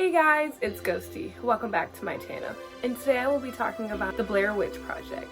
Hey guys, it's Ghosdee. Welcome back to my channel. And today I will be talking about the Blair Witch Project.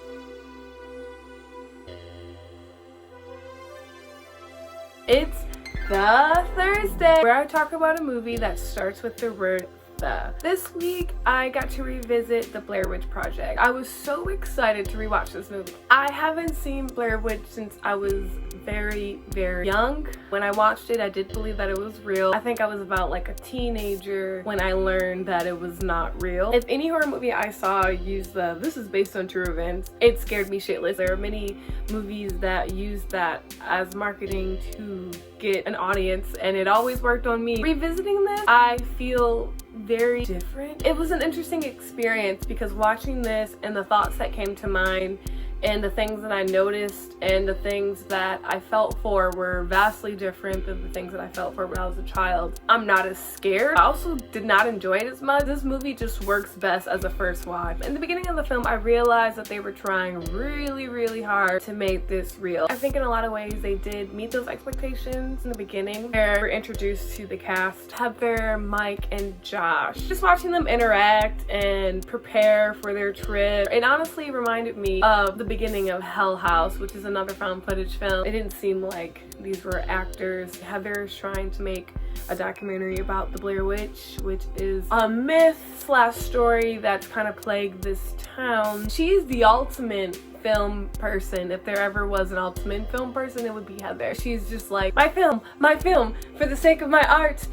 It's the Thursday where I talk about a movie that starts with the word the. This week I got to revisit the Blair Witch Project. I was so excited to rewatch this movie. I haven't seen Blair Witch since I was very young. When I watched it, I did believe that it was real. I think I was about like a teenager when I learned that it was not real. If any horror movie I saw used the "this is based on true events," it scared me shitless. There are many movies that use that as marketing to get an audience, and it always worked on me. Revisiting this, I feel very different. It was an interesting experience because watching this and the thoughts that came to mind and the things that I noticed and the things that I felt for were vastly different than the things that I felt for when I was a child. I'm not as scared. I also did not enjoy it as much. This movie just works best as a first watch. In the beginning of the film, I realized that they were trying really hard to make this real. I think in a lot of ways they did meet those expectations in the beginning. We're introduced to the cast, Heather, Mike, and Josh. Just watching them interact and prepare for their trip, it honestly reminded me of the beginning of Hell House, which is another found footage film. It didn't seem like these were actors. Heather's trying to make a documentary about the Blair Witch, which is a myth/story that's kind of plagued this town. She's the ultimate film person. If there ever was an ultimate film person, it would be Heather. She's just like, my film, for the sake of my art.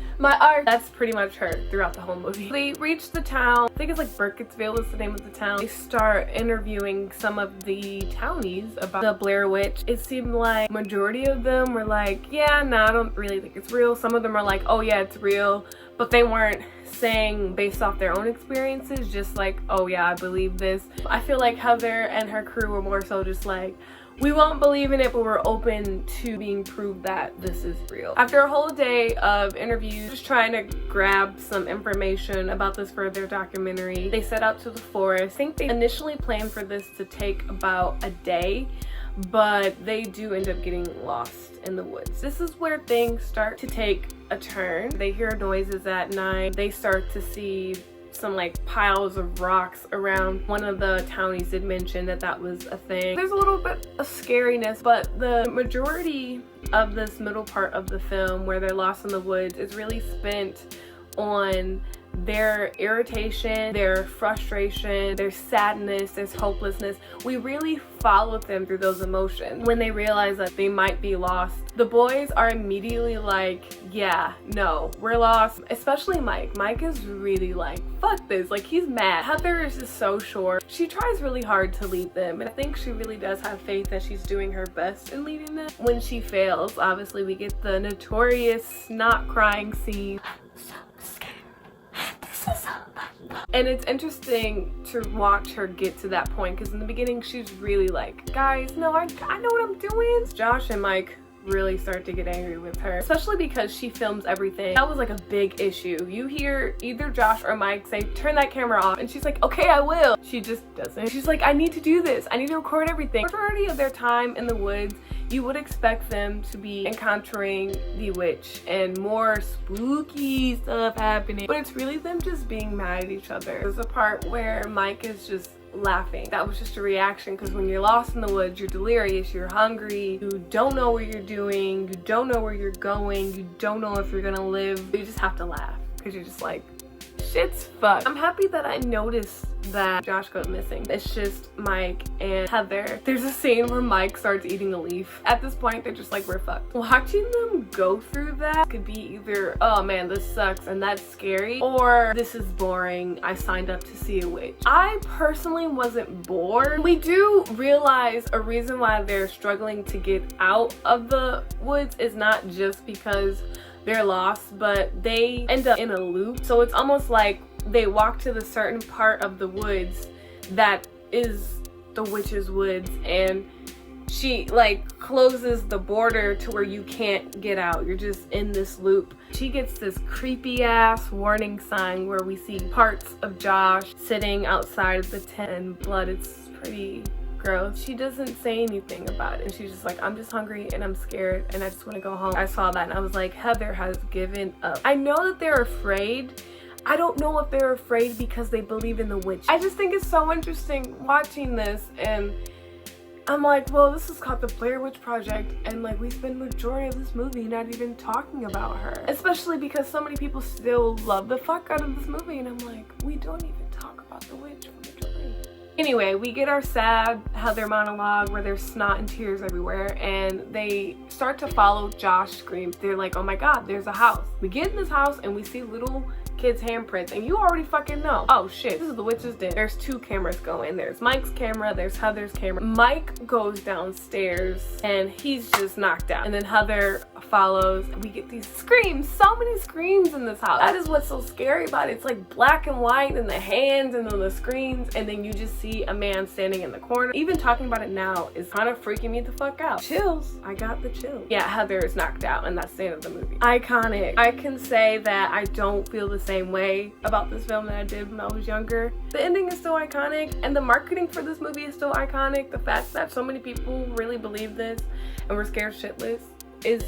That's pretty much her throughout the whole movie. They reach the town, I think it's like Burkittsville is the name of the town. They start interviewing some of the townies about the Blair Witch. It seemed like majority of them were like, yeah, no, I don't really think it's real. Some of them are like, oh yeah, it's real, but they weren't saying based off their own experiences, just like, oh yeah, I believe this. I feel like Heather and her crew were more so just like, we won't believe in it, but we're open to being proved that this is real. After a whole day of interviews, just trying to grab some information about this for their documentary, they set out to the forest. I think they initially planned for this to take about a day, but they do end up getting lost in the woods. This is where things start to take a turn. They hear noises at night. They start to see some like piles of rocks around. One of the townies did mention that that was a thing. There's a little bit of scariness, but the majority of this middle part of the film where they're lost in the woods is really spent on their irritation, their frustration, their sadness, their hopelessness. We really followed them through those emotions. When they realize that they might be lost, the boys are immediately like, yeah, no, we're lost. Especially Mike. Mike is really like, fuck this. Like, he's mad. Heather is just so sure. She tries really hard to lead them, and I think she really does have faith that she's doing her best in leading them. When she fails, obviously we get the notorious snot crying scene. And it's interesting to watch her get to that point, because in the beginning she's really like, guys, no, I know what I'm doing. Josh and Mike really start to get angry with her, especially because she films everything. That was like a big issue. You hear either Josh or Mike say, turn that camera off, and she's like, okay, I will. She just doesn't. She's like, I need to do this. I need to record everything. The majority of their time in the woods, you would expect them to be encountering the witch and more spooky stuff happening, but it's really them just being mad at each other. There's a part where Mike is just laughing. That was just a reaction, because when you're lost in the woods, you're delirious, you're hungry, you don't know what you're doing, you don't know where you're going, you don't know if you're gonna live. You just have to laugh because you're just like, shit's fucked. I'm happy that I noticed that Josh goes missing. It's just Mike and Heather. There's a scene where Mike starts eating a leaf. At this point, they're just like, we're fucked. Watching them go through that could be either, oh man, this sucks and that's scary, or this is boring, I signed up to see a witch. I personally wasn't bored. We do realize a reason why they're struggling to get out of the woods is not just because they're lost, but they end up in a loop. So it's almost like they walk to the certain part of the woods that is the witch's woods, and she like closes the border to where you can't get out. You're just in this loop. She gets this creepy ass warning sign where we see parts of Josh sitting outside of the tent and blood. It's pretty gross. She doesn't say anything about it, and she's just like, I'm just hungry and I'm scared and I just want to go home. I saw that and I was like, Heather has given up. I know that they're afraid. I don't know if they're afraid because they believe in the witch. I just think it's so interesting watching this, and I'm like, well, this is called the Blair Witch Project, and like we spend the majority of this movie not even talking about her. Especially because so many people still love the fuck out of this movie, and I'm like, we don't even talk about the witch for the majority. Anyway, we get our sad Heather monologue where there's snot and tears everywhere, and they start to follow Josh screams. They're like, oh my god, there's a house. We get in this house and we see little kids' handprints, and you already fucking know, oh shit, this is the witch's den. There's two cameras going. There's Mike's camera, there's Heather's camera. Mike goes downstairs and he's just knocked out, and then Heather follows. We get these screams, so many screams in this house. That is what's so scary about it. It's like black and white and the hands and then the screams, and then you just see a man standing in the corner. Even talking about it now is kind of freaking me the fuck out. Chills. I got the chills. Yeah, Heather is knocked out, and that's the end of the movie. Iconic. I can say that I don't feel the same way about this film that I did when I was younger. The ending is still iconic, and the marketing for this movie is still iconic. The fact that so many people really believe this and were scared shitless is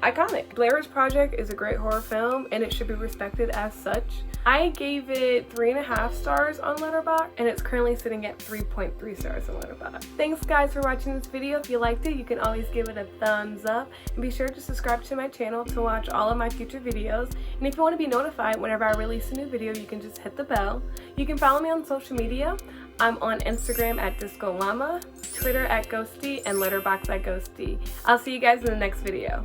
iconic. Blair Witch Project is a great horror film, and it should be respected as such. I gave it 3.5 stars on Letterboxd, and it's currently sitting at 3.3 stars on Letterboxd. Thanks guys for watching this video. If you liked it, you can always give it a thumbs up, and be sure to subscribe to my channel to watch all of my future videos. And if you want to be notified whenever I release a new video, you can just hit the bell. You can follow me on social media. I'm on Instagram at Disco Llama, Twitter at Ghosdee, and Letterboxd at Ghosdee. I'll see you guys in the next video.